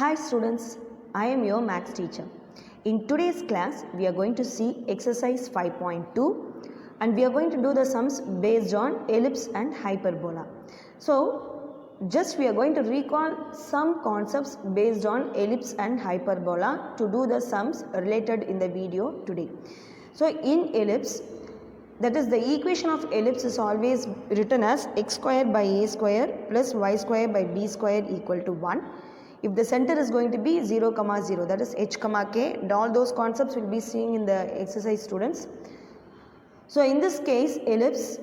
Hi students, I am your maths teacher. In today's class, we are going to see exercise 5.2 and we are going to do the sums based on ellipse and hyperbola. So, just we are going to recall some concepts based on ellipse and hyperbola to do the sums related in the video today. So, in ellipse, that is the equation of ellipse is always written as x square by a square plus y square by b square equal to 1. If the center is going to be 0, 0, that is h, k, and all those concepts will be seen in the exercise students. So in this case, ellipse,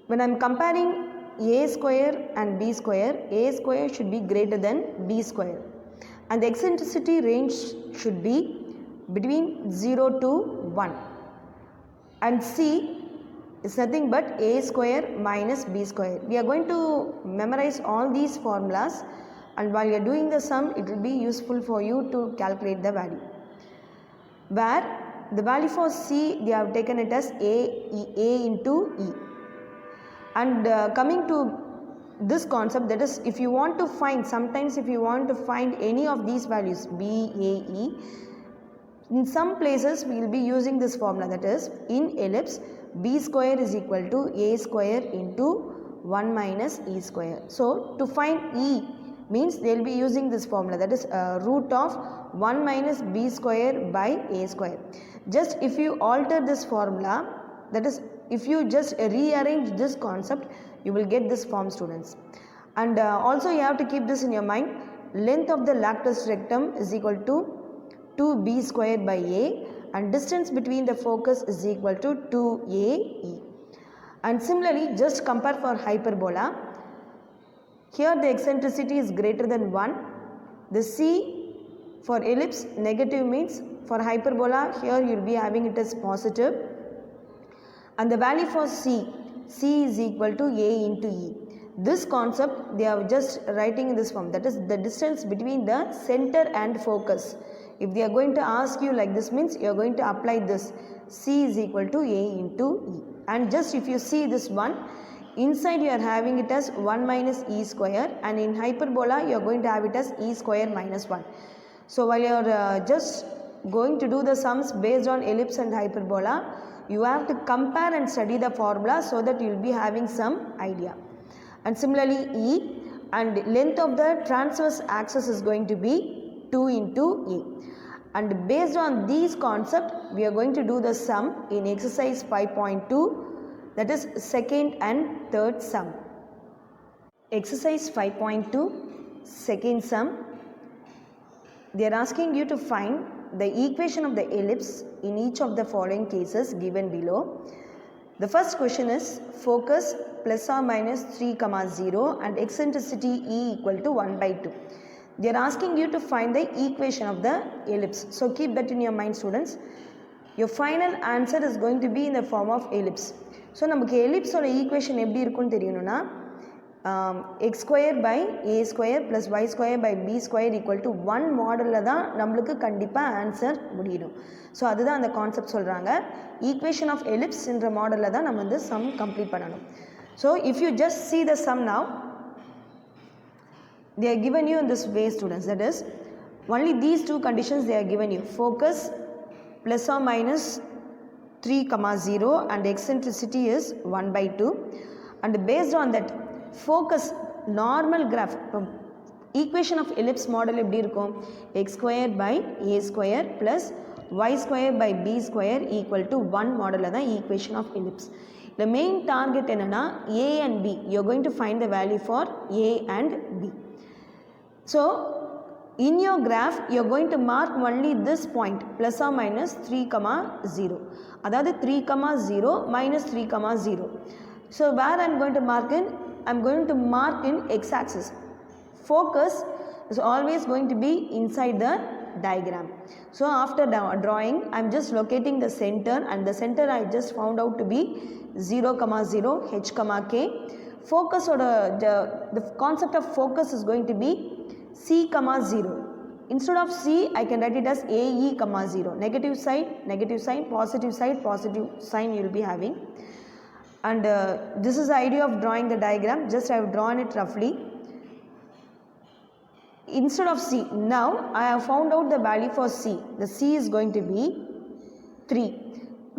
when I am comparing a square and b square, a square should be greater than b square. And the eccentricity range should be between 0 to 1. And c is nothing but a square minus b square. We are going to memorize all these formulas, and while you are doing the sum, it will be useful for you to calculate the value. Where the value for c, they have taken it as a into e. And coming to this concept, that is, if you want to find, sometimes if you want to find any of these values, b, a, e, in some places we will be using this formula, that is, in ellipse, b square is equal to a square into 1 minus e square. So, to find e means they will be using this formula, that is root of 1 minus b square by a square. Just if you alter this formula, that is, if you just rearrange this concept, you will get this form, students. And also you have to keep this in your mind, length of the lactus rectum is equal to 2b square by a, and distance between the focus is equal to 2ae. And similarly, just compare for hyperbola. Here the eccentricity is greater than 1. The c for ellipse negative means for hyperbola here you will be having it as positive. And the value for c is equal to a into e. This concept they are just writing in this form, that is the distance between the center and focus. If they are going to ask you like this, means you are going to apply this, c is equal to a into e. And just if you see this one, inside you are having it as 1 minus e square, and in hyperbola you are going to have it as e square minus 1. So while you are just going to do the sums based on ellipse and hyperbola, you have to compare and study the formula so that you will be having some idea. And similarly e, and length of the transverse axis is going to be 2 into e. And based on these concepts, we are going to do the sum in exercise 5.2, that is second and third sum. Exercise 5.2, second sum. They are asking you to find the equation of the ellipse in each of the following cases given below. The first question is focus plus or minus 3, 0 and eccentricity e equal to 1 by 2. They are asking you to find the equation of the ellipse. So keep that in your mind, students. Your final answer is going to be in the form of ellipse. So நமக்கு ellipse ஓட equation எப்படி இருக்குன்னு தெரியணும்னா x square by a square plus y square by b square equal to 1 மாடலில் தான் நம்மளுக்கு கண்டிப்பாக answer முடியணும். ஸோ அதுதான் அந்த கான்செப்ட் சொல்கிறாங்க. ஈக்குவேஷன் ஆஃப் ellipse என்ற மாடலில் தான் நம்ம வந்து சம் கம்ப்ளீட் பண்ணணும். So if you just see the sum now, they are given you in this way, students, that is only these two conditions they are given you, focus plus or minus 3, 0 and eccentricity is 1 by 2, and based on that focus normal graph, equation of ellipse model எப்படி இருக்கும், x square by a square plus y square by b square equal to 1 மாடலில் தான் equation of ellipse. The main target என்னன்னா a and b, you are going to find the value for a and b. So, in your graph, you are going to mark only this point plus or minus 3, 0. அதாவது 3, 0 minus 3, 0. So, where I am going to mark in? I am going to mark in x-axis. Focus is always going to be inside the diagram. So, after drawing, I am just locating the center, and the center I just found out to be 0, 0, h, k. Focus or the concept of focus is going to be c, 0. Instead of c, I can write it as ae, 0. Negative sign, positive sign you will be having. And this is the idea of drawing the diagram. Just I have drawn it roughly. instead of C, now I have found out the value for C. The C is going to be 3.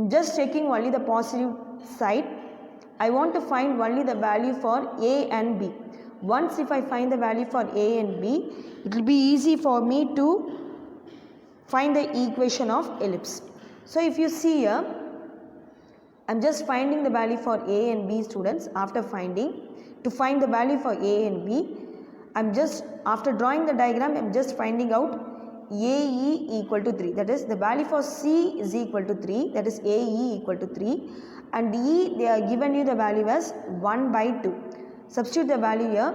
Just checking only the positive side. I want to find only the value for A and B. Once if I find the value for A and B, it will be easy for me to find the equation of ellipse. So if you see here, I am just finding the value for A and B, students. After to find the value for A and B, after drawing the diagram, I am just finding out AE equal to 3. That is, the value for C is equal to 3. That is, AE equal to 3. And E, they are given you the value as 1 by 2. Substitute the value here.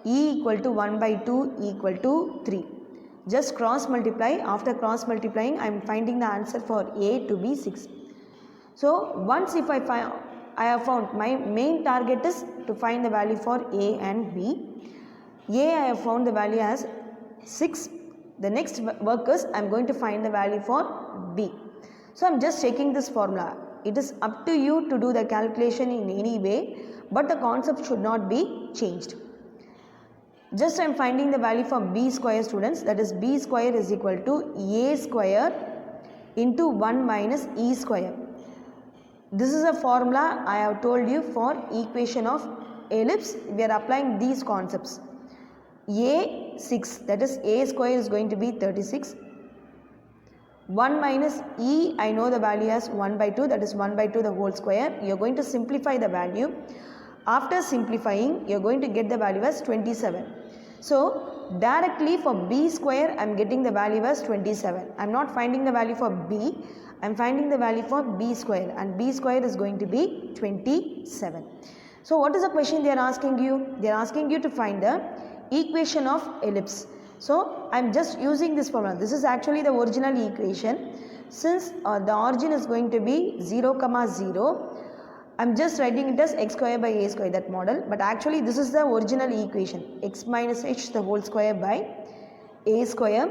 E equal to 1 by 2 equal to 3. Just cross multiply. After cross multiplying, I am finding the answer for A to be 6. So once if I have found, my main target is to find the value for A and B. A I have found the value as 6. The next work is I am going to find the value for B. So I am just checking this formula. It is up to you to do the calculation in any way, but the concept should not be changed. Just I am finding the value for B square, students. That is, B square is equal to A square into 1 minus E square. This is a formula I have told you for equation of ellipse. We are applying these concepts. A 6, that is, A square is going to be 36. 1 minus E, I know the value as 1 by 2, that is 1 by 2 the whole square. You are going to simplify the value. After simplifying, you are going to get the value as 27. So directly for B square, I am getting the value as 27. I am not finding the value for B, I am finding the value for B square, and B square is going to be 27. So what is the question they are asking you? They are asking you to find the equation of ellipse. So I am just using this formula. This is actually the original equation. Since the origin is going to be 0, 0, I am just writing it as x square by a square, that model. But actually this is the original equation. X minus h the whole square by a square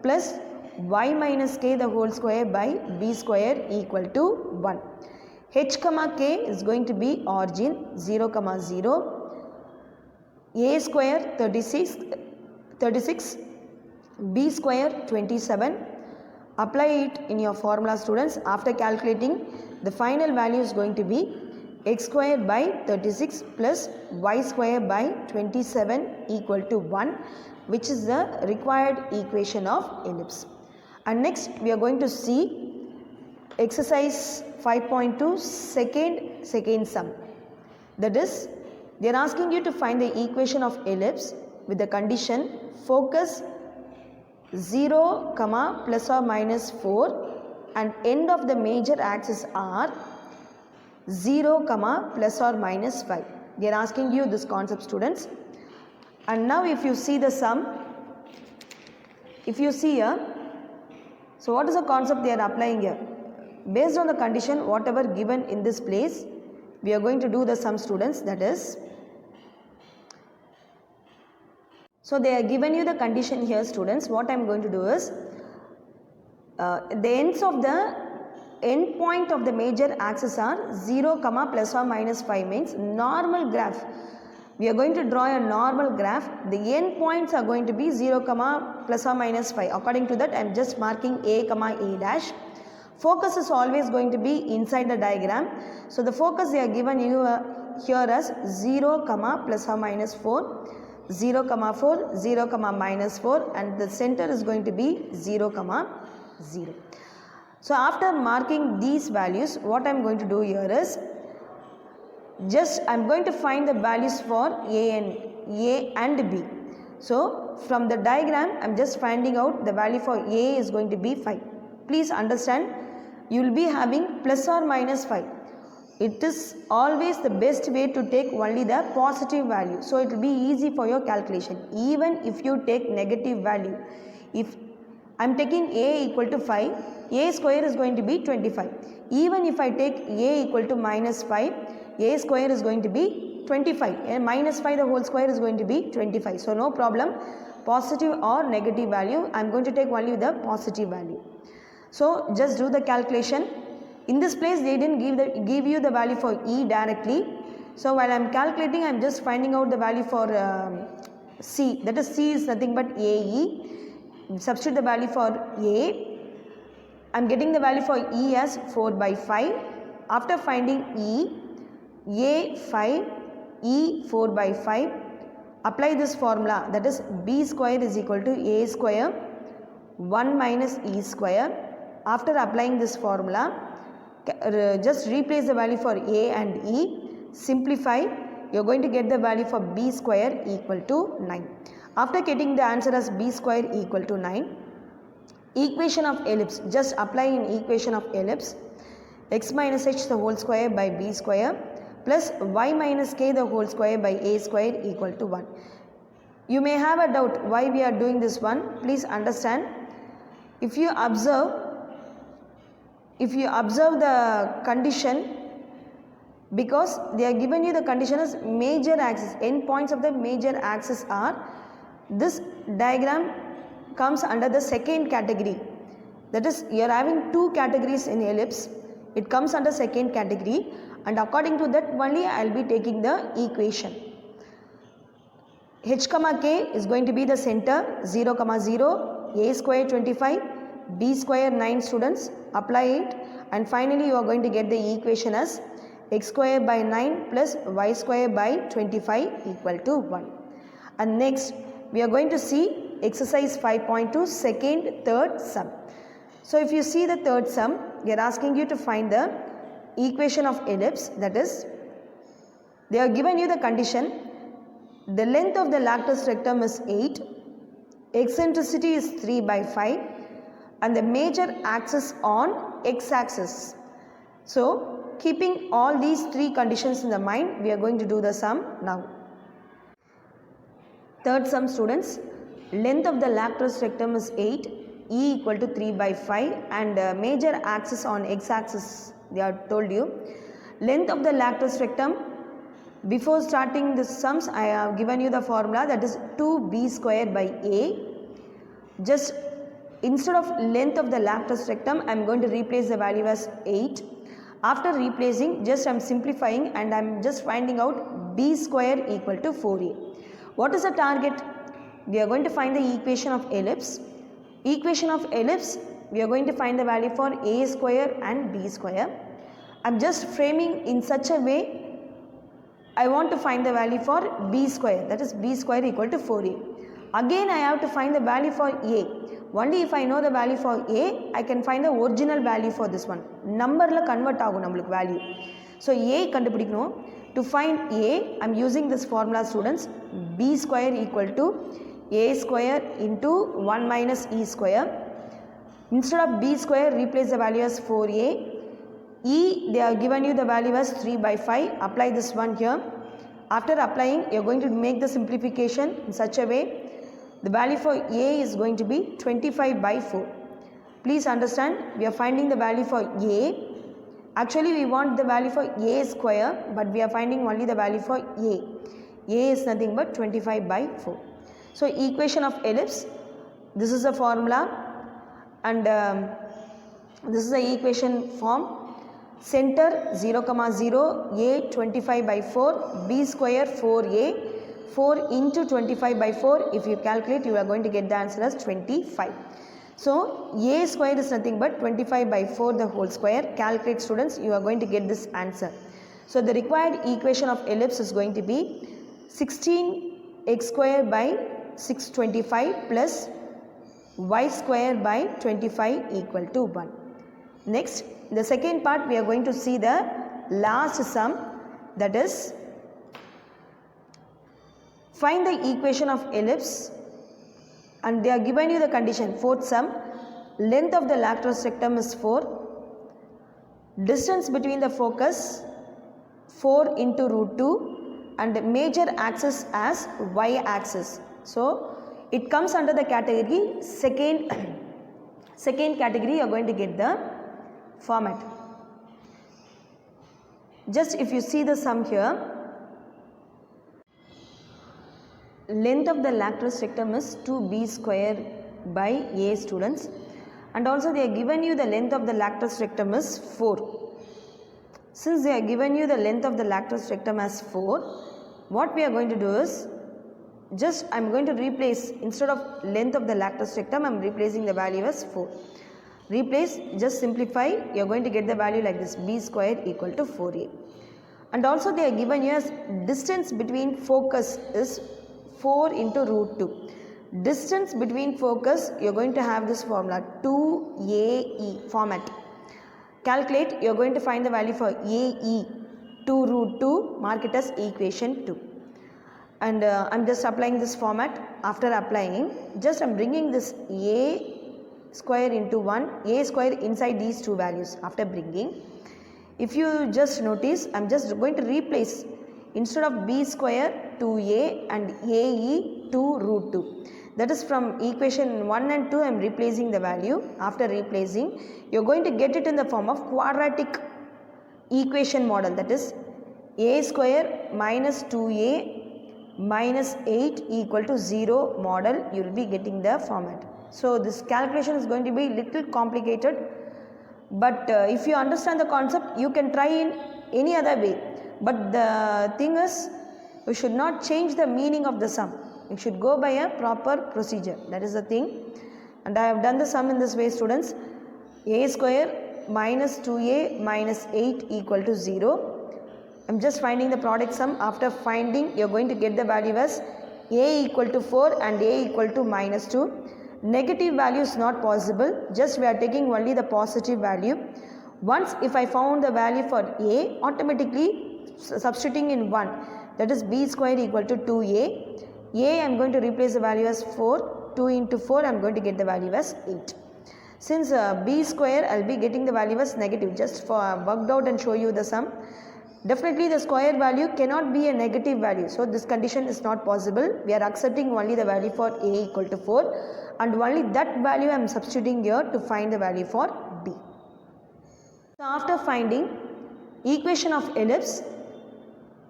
plus y minus k the whole square by b square equal to 1. H comma k is going to be origin 0, 0. A square 36, B square 27. Apply it in your formula, students. After calculating, the final value is going to be x square by 36 plus y square by 27 equal to 1, which is the required equation of ellipse. And next we are going to see exercise 5.2 second sum. That is, they are asking you to find the equation of ellipse with the condition focus 0, plus or minus 4 and end of the major axis are 0, plus or minus 5. They are asking you this concept, students. And now if you see the sum, if you see here, so what is the concept they are applying here? Based on the condition whatever given in this place, we are going to do the sum, students. That is, so they are given you the condition here, students. What I am going to do is, the ends of the end point of the major axis are 0, plus or minus 5 means normal graph. We are going to draw a normal graph. The end points are going to be 0, plus or minus 5. According to that, I am just marking A, A dash. Focus is always going to be inside the diagram. So the focus they are given you here as 0, plus or minus 4, 0, 4, 0, minus 4, and the center is going to be 0, 0. So after marking these values, what I am going to do here is, just I am going to find the values for A and B. So from the diagram, I am just finding out the value for A is going to be 5. Please understand, you will be having plus or minus 5. It is always the best way to take only the positive value. So it will be easy for your calculation. Even if you take negative value, if I am taking A equal to 5, A square is going to be 25. Even if I take A equal to minus 5, A square is going to be 25. And minus 5 the whole square is going to be 25. So no problem, positive or negative value, I am going to take only the positive value. So just do the calculation. In this place they didn't give you the value for E directly. So while I am calculating, I am just finding out the value for C, that is C is nothing but AE. Substitute the value for A. I am getting the value for E as 4 by 5. After finding E, A 5, E 4 by 5, apply this formula, that is B square is equal to A square 1 minus E square. After applying this formula, just replace the value for A and E, simplify, you are going to get the value for B square equal to 9. After getting the answer as B square equal to 9, equation of ellipse, just apply in equation of ellipse, x minus h the whole square by b square plus y minus k the whole square by a square equal to 1. You may have a doubt why we are doing this one. Please understand, if you observe the condition, because they are given you the condition as major axis, end points of the major axis are, this diagram comes under the second category, that is you are having two categories in ellipse, it comes under second category, and according to that only I will be taking the equation. H comma k is going to be the center, 0 comma 0, a square 25, b square 9 students, apply it, and finally you are going to get the equation as x square by 9 plus y square by 25 equal to 1. And next we are going to see exercise 5.2 second third sum. So if you see the third sum, they are asking you to find the equation of ellipse, that is they are given you the condition, the length of the lactus rectum is 8, eccentricity is 3 by 5, and the major axis on x axis. So keeping all these three conditions in the mind, we are going to do the sum now. Third sum students, length of the lactus rectum is 8, E equal to 3 by 5, and major axis on x axis they are told you. Length of the lactus rectum, before starting the sums I have given you the formula, that is 2b square by a. Just instead of length of the lactus rectum I am going to replace the value as 8. After replacing, just I am simplifying and I am just finding out b square equal to 4a. What is the target? We are going to find the equation of ellipse. Equation of ellipse, we are going to find the value for a square and b square. I am just framing in such a way, I want to find the value for b square, that is b square equal to 4a. Again I have to find the value for a. Only if I know the value for a, I can find the original value for this one. Number la convert agum nammalukku value. So a kandupidikkanum. To find a, I am using this formula students, b square equal to a square into 1 minus e square. Instead of b square, replace the value as 4a. E, they are given you the value as 3 by 5. Apply this one here. After applying, you are going to make the simplification in such a way, the value for a is going to be 25 by 4. Please understand, we are finding the value for a. Actually, we want the value for a square, but we are finding only the value for a. A is nothing but 25 by 4. So equation of ellipse, this is the formula, and this is the equation form. Center 0 comma 0, a 25 by 4, b square 4a, 4 into 25 by 4, if you calculate you are going to get the answer as 25. So a square is nothing but 25 by 4 the whole square. Calculate students, you are going to get this answer. So the required equation of ellipse is going to be 16x square by 625 plus y square by 25 equal to 1. Next, the second part we are going to see the last sum, that is find the equation of ellipse, and they are given you the condition. Fourth sum, length of the lactus rectum is 4, distance between the focus 4 into root 2, and the major axis as y axis. So it comes under the category second category. You are going to get the format. Just if you see the sum here, length of the lactus rectum is 2b square by a students, and also they are given you the length of the lactus rectum is 4. Since they are given you the length of the lactus rectum as 4, what we are going to do is, just I'm going to replace, instead of length of the lactostectum, I'm replacing the value as 4. Replace, just simplify, you're going to get the value like this, b square equal to 4a. And also they are given you as distance between focus is 4 into root 2. Distance between focus, you're going to have this formula 2ae format. Calculate, you're going to find the value for ae, 2 root 2, mark it as equation 2. And I'm just applying this format. After applying, just I'm bringing this a square into 1, a square inside these two values. After bringing, if you just notice, I'm just going to replace, instead of b square 2a and ae 2 root 2. That is from equation 1 and 2 I am replacing the value. After replacing, you are going to get it in the form of quadratic equation model, that is a square minus 2a minus 8 equal to 0 model. You will be getting the format. So this calculation is going to be little complicated, but if you understand the concept, you can try in any other way. But the thing is, we should not change the meaning of the sum. You should go by a proper procedure. That is the thing. And I have done the sum in this way, students. A square minus 2a minus 8 equal to 0. I am just finding the product sum. After finding, you are going to get the value as a equal to 4 and a equal to minus 2. Negative value is not possible. Just we are taking only the positive value. Once if I found the value for a, automatically substituting in 1, that is b square equal to 2a. A I am going to replace the value as 4. 2 into 4 I am going to get the value as 8. Since b square I will be getting the value as negative, just for worked out and show you the sum. Definitely the square value cannot be a negative value. So this condition is not possible. We are accepting only the value for a equal to 4. And only that value I am substituting here to find the value for b. So after finding equation of ellipse,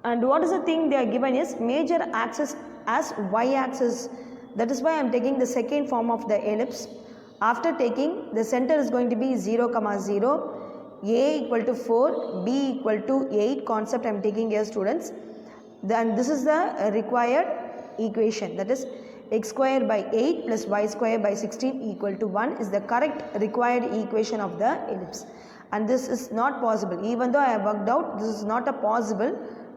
and what is the thing they are given is major axis as y-axis. That is why I am taking the second form of the ellipse. After taking, the center is going to be 0, 0, a equal to 4, b equal to 8 concept I am taking here, students. Then this is the required equation, that is x square by 8 plus y square by 16 equal to 1 is the correct required equation of the ellipse. And this is not possible. Even though I have worked out, this is not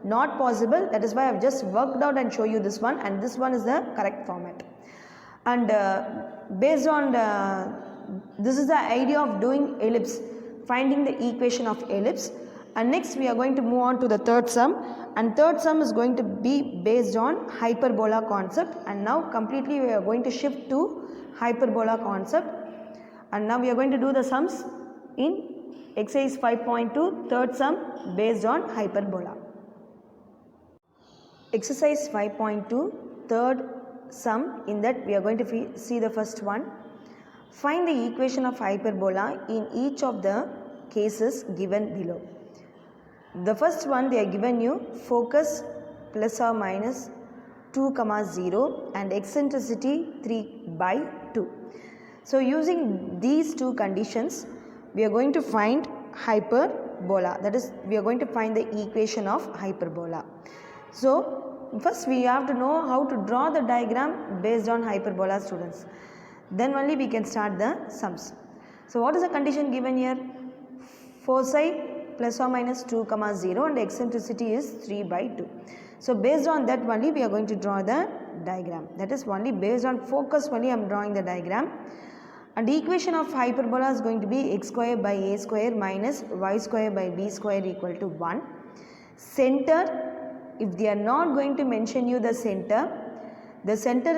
not possible. That is why I have just worked out and show you this one, and this one is the correct format. And based on this is the idea of doing ellipse, finding the equation of ellipse. And next we are going to move on to the third sum, and third sum is going to be based on hyperbola concept. And now completely we are going to shift to hyperbola concept, and now we are going to do the sums in exercise 5.2 third sum based on hyperbola. Exercise 5.2 third sum, in that we are going to see the first one. Find the equation of hyperbola in each of the cases given below. The first one, they are given you focus plus or minus 2, 0 and eccentricity 3 by 2. So using these two conditions, we are going to find hyperbola. That is, we are going to find the equation of hyperbola. So first we have to know how to draw the diagram based on hyperbola, students. Then only we can start the sums. So what is the condition given here? Foci plus or minus 2, 0 and eccentricity is 3 by 2. So based on that only we are going to draw the diagram. That is only based on focus only I am drawing the diagram. And the equation of hyperbola is going to be x square by a square minus y square by b square equal to 1. Center, if they are not going to mention you the center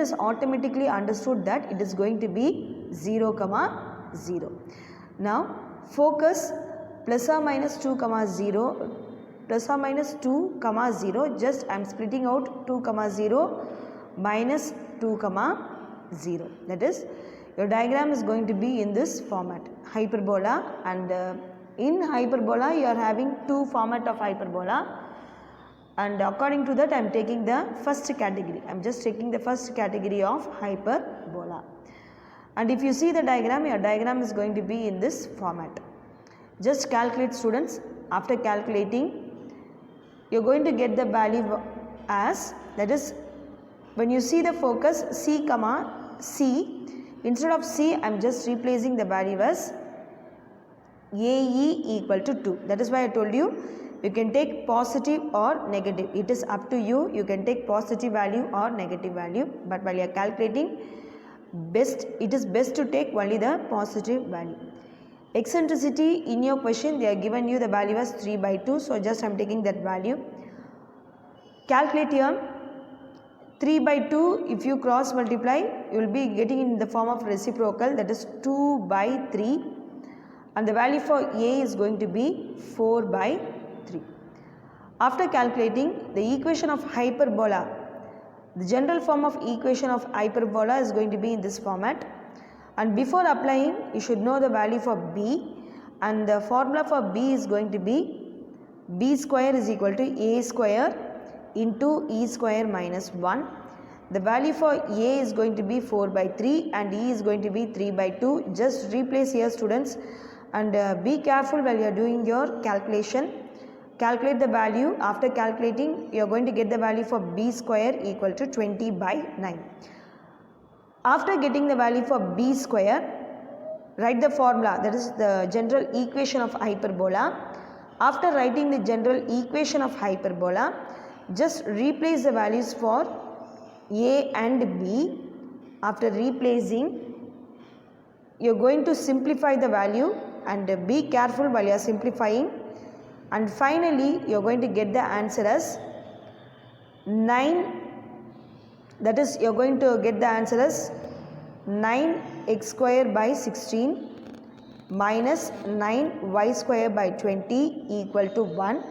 is automatically understood that it is going to be 0, 0. Now focus plus or minus 2, 0, plus or minus 2, 0, just I am splitting out 2, 0 minus 2, 0. That is, your diagram is going to be in this format, hyperbola, and in hyperbola you are having two format of hyperbola, and according to that I am taking the first category. I am just taking the first category of hyperbola. And if you see the diagram, your diagram is going to be in this format. Just calculate, students. After calculating, you are going to get the value as, that is When you see the focus C comma C, instead of C I am just replacing the value as AE equal to 2. That is why I told you can take positive or negative. It is up to you. You can take positive value or negative value, but while you are calculating, it is best to take only the positive value. Eccentricity, in your question they are given you the value as 3/2, so just I am taking that value. Calculate here. 3/2, if you cross multiply, you will be getting in the form of reciprocal, that is 2/3, and the value for A is going to be 4/3. After calculating the equation of hyperbola, the general form of equation of hyperbola is going to be in this format, and before applying you should know the value for B, and the formula for B is going to be B square is equal to A square into E square minus 1. The value for A is going to be 4/3 and E is going to be 3/2. Just replace here students, and be careful while you are doing your calculation. Calculate the value. After calculating, you are going to get the value for B square equal to 20/9. After getting the value for B square, write the formula, that is the general equation of hyperbola. After writing the general equation of hyperbola, just replace the values for A and B. After replacing, you are going to simplify the value, and be careful while you are simplifying, and finally you are going to get the answer as 9, that is you are going to get the answer as 9x square by 16 minus 9y square by 20 equal to 1,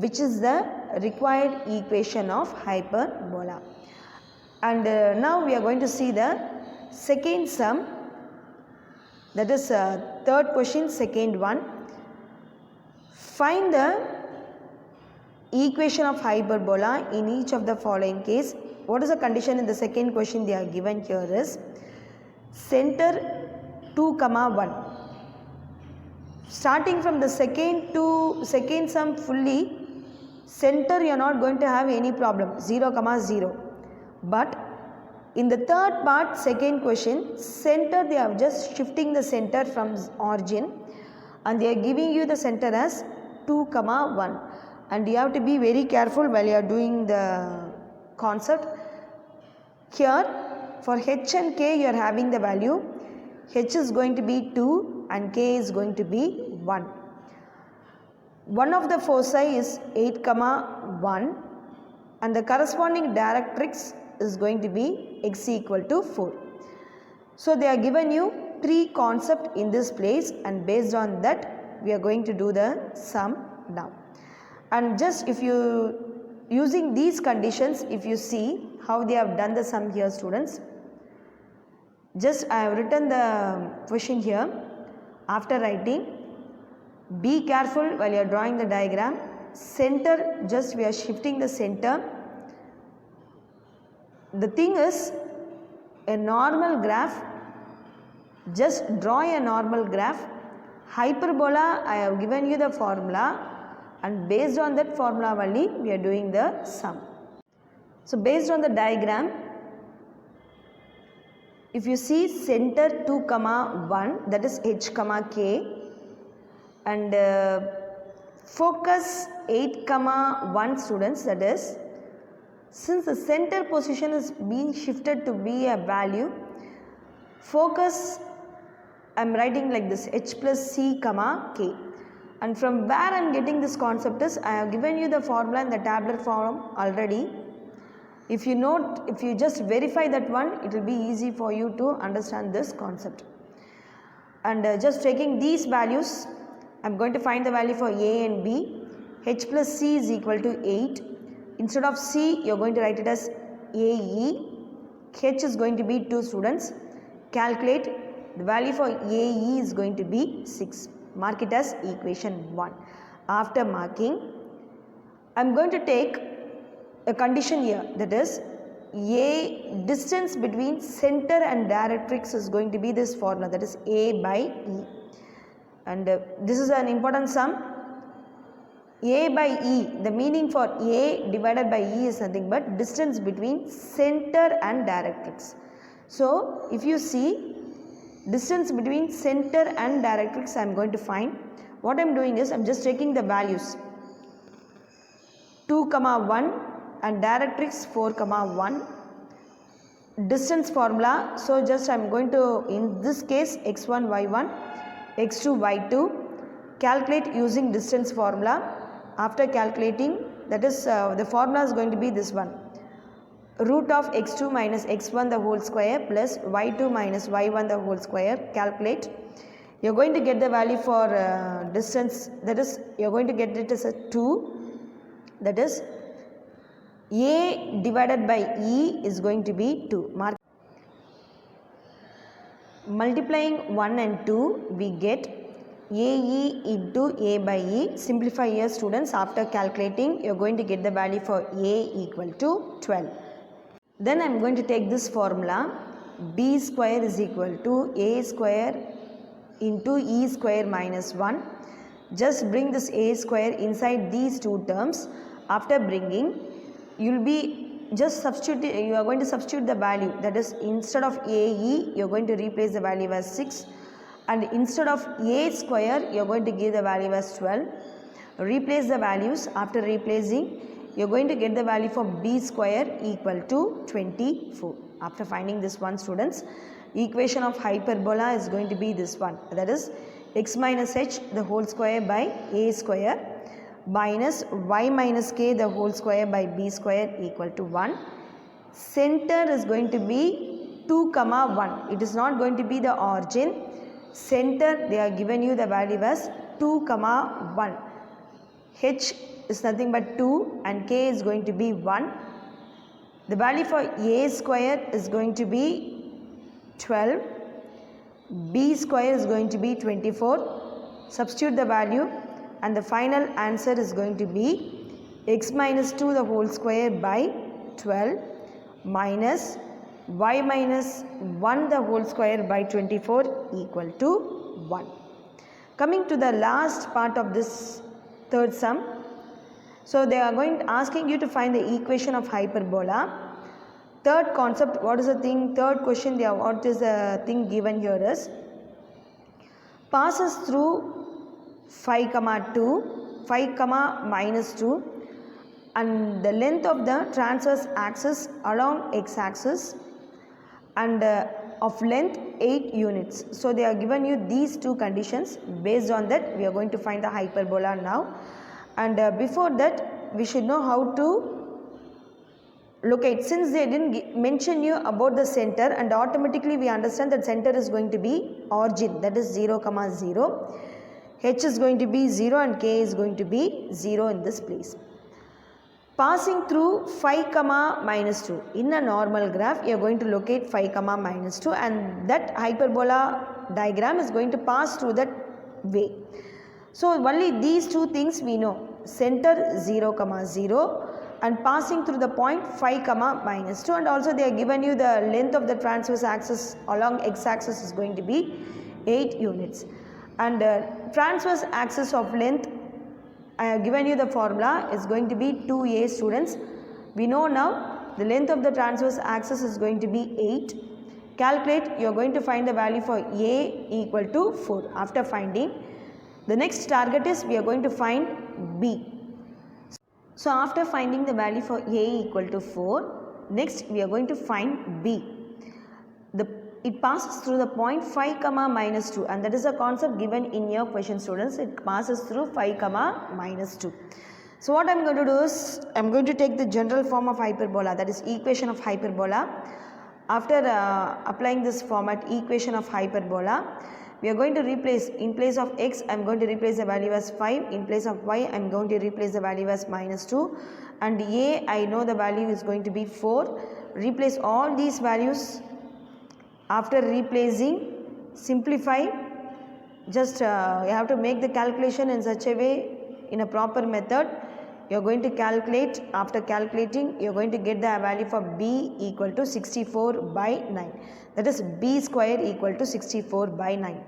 which is the required equation of hyperbola. And now we are going to see the second sum, that is third question, second one. Find the equation of hyperbola in each of the following case. What is the condition in the second question they are given here is center 2, 1. Starting from the second sum fully, center you are not going to have any problem, 0, 0. But in the third part, second question, center they are just shifting the center from origin, and they are giving you the center as 2, 1, and you have to be very careful while you are doing the concept. Here for H and K you are having the value, H is going to be 2 and K is going to be 1. One of the foci is 8, 1, and the corresponding directrix is going to be x equal to 4. So they are given you 3 concepts in this place, and based on that we are going to do the sum now. And just if you using these conditions, if you see how they have done the sum here students, just I have written the question here. After writing, be careful while you are drawing the diagram. Center, just we are shifting the center. The thing is, a normal graph, just draw a normal graph. Hyperbola, I have given you the formula, and based on that formula only we are doing the sum. So based on the diagram, if you see center 2, 1, that is H, K, and focus 8, 1 students, that is, since the center position is being shifted to be a value, focus I am writing like this, H plus C, K. And from where I am getting this concept is, I have given you the formula in the tabular form already. If you note, if you just verify that one, it will be easy for you to understand this concept. And just taking these values, I am going to find the value for A and B. H plus C is equal to 8. Instead of C, you are going to write it as AE. H is going to be 2 students. Calculate. The value for AE is going to be 6. Mark it as equation 1. After marking, I am going to take a condition here, that is A distance between center and directrix is going to be this formula, that is A by E. And this is an important sum. A by E, the meaning for A divided by E is nothing but distance between center and directrix. So, if you see distance between center and directrix, I am going to find. What I am doing is I am just taking the values 2, 1 and directrix 4, 1. Distance formula, so just I am going to, in this case, x1, y1, x2, y2, calculate using distance formula. After calculating, that is the formula is going to be this one, root of x2 minus x1 the whole square plus y2 minus y1 the whole square. Calculate. You are going to get the value for distance, that is you are going to get it as a 2, that is A divided by E is going to be 2. Mark. Multiplying 1 and 2, we get AE into A by E. Simplify here students. After calculating, you are going to get the value for A equal to 12. Then I am going to take this formula. B square is equal to A square into E square minus 1. Just bring this A square inside these two terms. After bringing, you will be just substitute, you are going to substitute the value, that is instead of AE you are going to replace the value as 6, and instead of A square you are going to give the value as 12. Replace the values. After replacing, you are going to get the value for B square equal to 24. After finding this one students, equation of hyperbola is going to be this one, that is x minus h the whole square by A square minus y minus k the whole square by b square equal to 1. Center is going to be 2, 1. It is not going to be the origin. Center, they are given you the value as 2, 1. H is nothing but 2 and k is going to be 1. The value for A square is going to be 12. B square is going to be 24. Substitute the value. And the final answer is going to be x minus 2 the whole square by 12 minus y minus 1 the whole square by 24 equal to 1. Coming to the last part of this third sum. So they are asking you to find the equation of hyperbola. Third concept, what is the thing? Third question, what is the thing given here is passes through 5, 2, 5, minus 2, and the length of the transverse axis along x-axis and of length 8 units. So they are given you these two conditions. Based on that, we are going to find the hyperbola now. And before that, we should know how to locate. Since they didn't mention you about the center, and automatically we understand that center is going to be origin, that is 0, 0. H is going to be 0 and K is going to be 0 in this place. Passing through 5, minus 2. In a normal graph, you are going to locate 5, minus 2, and that hyperbola diagram is going to pass through that way. So only these two things we know. Center 0, 0 and passing through the point 5, minus 2, and also they are given you the length of the transverse axis along x-axis is going to be 8 units. And transverse axis of length, I have given you the formula, is going to be 2a students. We know now the length of the transverse axis is going to be 8. Calculate, you are going to find the value for a equal to 4. After finding, the next target is we are going to find b. So after finding the value for a equal to 4, next we are going to find b. It passes through the point 5, minus 2, and that is a concept given in your question students. It passes through 5, minus 2. So what I am going to do is, I am going to take the general form of hyperbola, that is equation of hyperbola. After applying this format, equation of hyperbola, we are going to replace, in place of x, I am going to replace the value as 5, in place of y, I am going to replace the value as minus 2, and a, I know the value is going to be 4. Replace all these values. After replacing, simplify, just you have to make the calculation in such a way, in a proper method. You are going to calculate. After calculating, you are going to get the value for b equal to 64 by 9. That is b square equal to 64 by 9.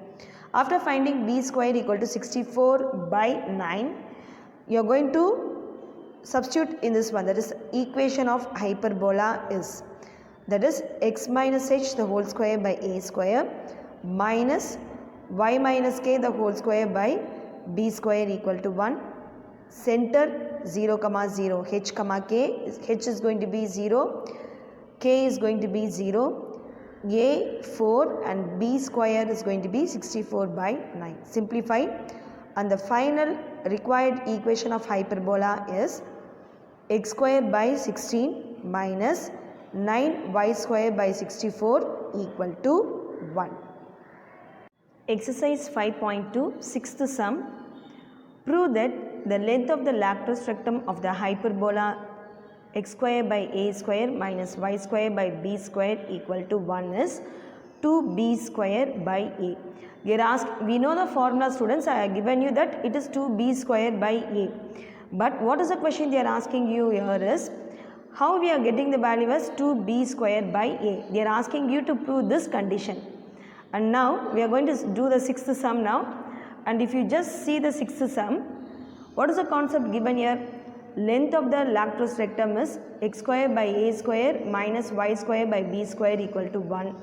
After finding b square equal to 64 by 9, you are going to substitute in this one, that is equation of hyperbola is, that is x minus h the whole square by a square minus y minus k the whole square by b square equal to 1. Center 0 comma 0, h comma k, h is going to be 0, k is going to be 0, a 4 and b square is going to be 64 by 9. Simplify and the final required equation of hyperbola is x square by 16 minus 9y square by 64 equal to 1. Exercise 5.2, sixth sum. Prove that the length of the lactose rectum of the hyperbola x square by a square minus y square by b square equal to 1 is 2b square by a. We know the formula, students. I have given you that it is 2b square by a. But what is the question they are asking you here is, how we are getting the value as 2b square by a. They are asking you to prove this condition. And now we are going to do the sixth sum now. And if you just see the sixth sum, what is the concept given here? Length of the lactose rectum is x square by a square minus y square by b square equal to 1.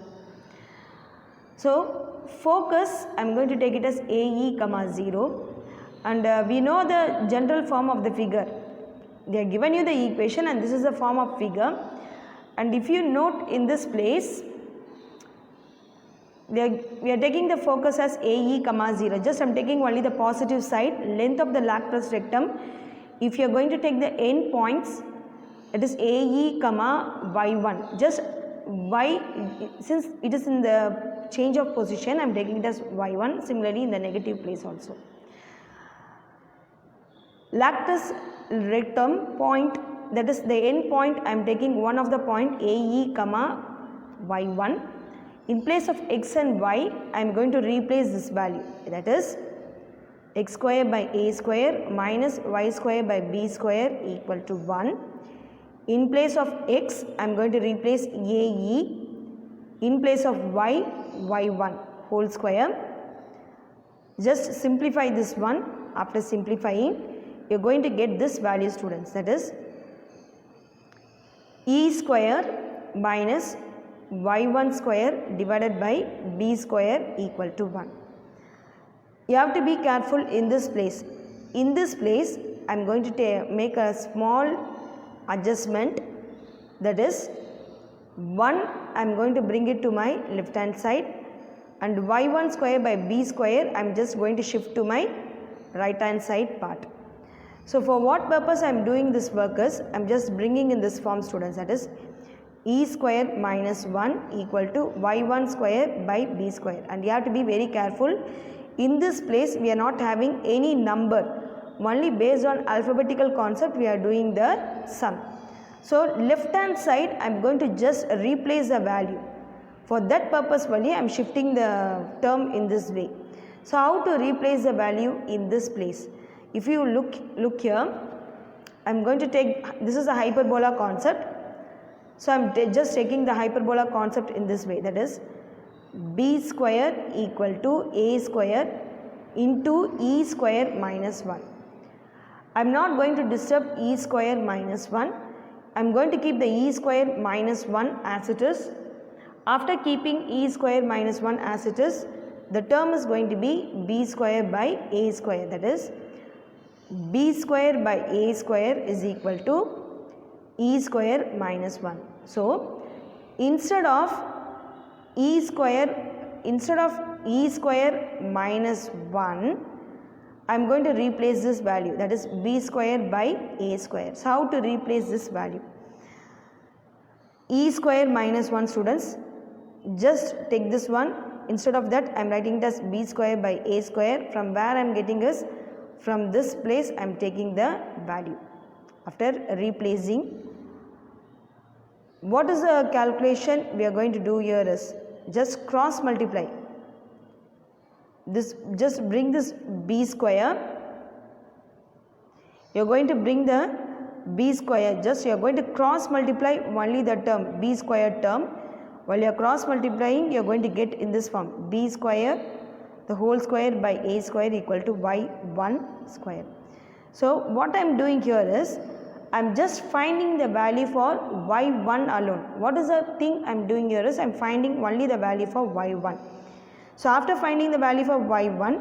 So focus, I am going to take it as ae comma 0, and we know the general form of the figure. They have given you the equation and this is the form of figure. And if you note in this place, we are taking the focus as ae comma 0. Just I am taking only the positive side, length of the lactose rectum. If you are going to take the end points, it is ae comma y1. Just y, since it is in the change of position, I am taking it as y1. Similarly in the negative place also. Lactose rectum point, that is the end point, I am taking one of the point ae comma y1. In place of x and y, I am going to replace this value, that is x square by a square minus y square by b square equal to 1. In place of x, I am going to replace ae. In place of y, y1 whole square. Just simplify this one. After simplifying, you are going to get this value, students, that is e square minus y1 square divided by b square equal to 1. You have to be careful in this place. In this place, I am going to make a small adjustment, that is 1 I am going to bring it to my left hand side, and y1 square by b square I am just going to shift to my right hand side part. So for what purpose I am doing this work is, I am just bringing in this form, students, that is e square minus 1 equal to y1 square by b square. And you have to be very careful. In this place we are not having any number, only based on alphabetical concept we are doing the sum. So left hand side I am going to just replace the value. For that purpose only I am shifting the term in this way. So how to replace the value in this place? If you look here, I am going to take, this is a hyperbola concept. So I am just taking the hyperbola concept in this way, that is b square equal to a square into e square minus 1. I am not going to disturb e square minus 1. I am going to keep the e square minus 1 as it is. After keeping e square minus 1 as it is, the term is going to be b square by a square, that is b square by a square is equal to e square minus 1. So instead of e square minus 1, I am going to replace this value, that is b square by a square. So how to replace this value? E square minus 1, students, just take this one. Instead of that I am writing it as b square by a square. From where I am getting is, from this place I am taking the value. After replacing, what is the calculation we are going to do here is, just cross multiply. This, just bring this b square. You are going to bring the b square, just you are going to cross multiply only the term b square term. While you are cross multiplying, you are going to get in this form b square the whole square by a square equal to y1 square. So what I am doing here is I am just finding the value for y1 alone. What is the thing I am doing here is I am finding only the value for y1. So after finding the value for y1,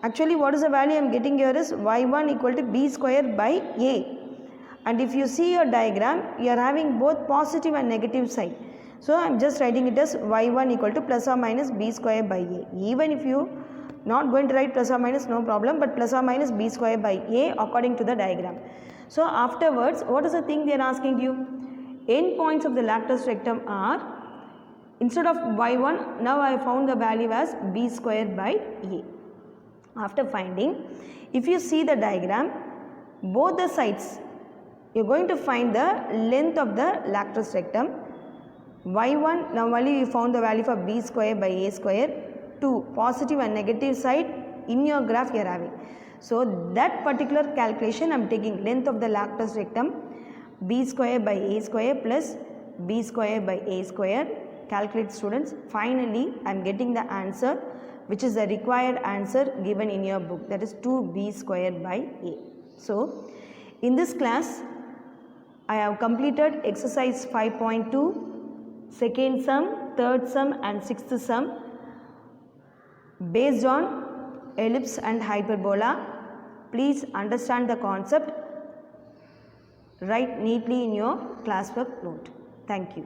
actually what is the value I am getting here is y1 equal to b square by a. And if you see your diagram, you are having both positive and negative side. So I am just writing it as y1 equal to plus or minus b square by a. Even if you not going to write plus or minus, no problem, but plus or minus b square by a according to the diagram. So afterwards, what is the thing they are asking you? End points of the lactose rectum are, instead of y1, now I found the value as b square by a. After finding, if you see the diagram, both the sides, you are going to find the length of the lactose rectum. y1, now only you found the value for b square by a square. 2 positive and negative side in your graph you are having. So that particular calculation I am taking length of the lactose rectum b square by a square plus b square by a square. Calculate, students. Finally I am getting the answer, which is the required answer given in your book, that is 2b square by a. So in this class I have completed exercise 5.2, second sum, third sum and sixth sum based on ellipse and hyperbola. Please understand the concept, write neatly in your classwork note. Thank you.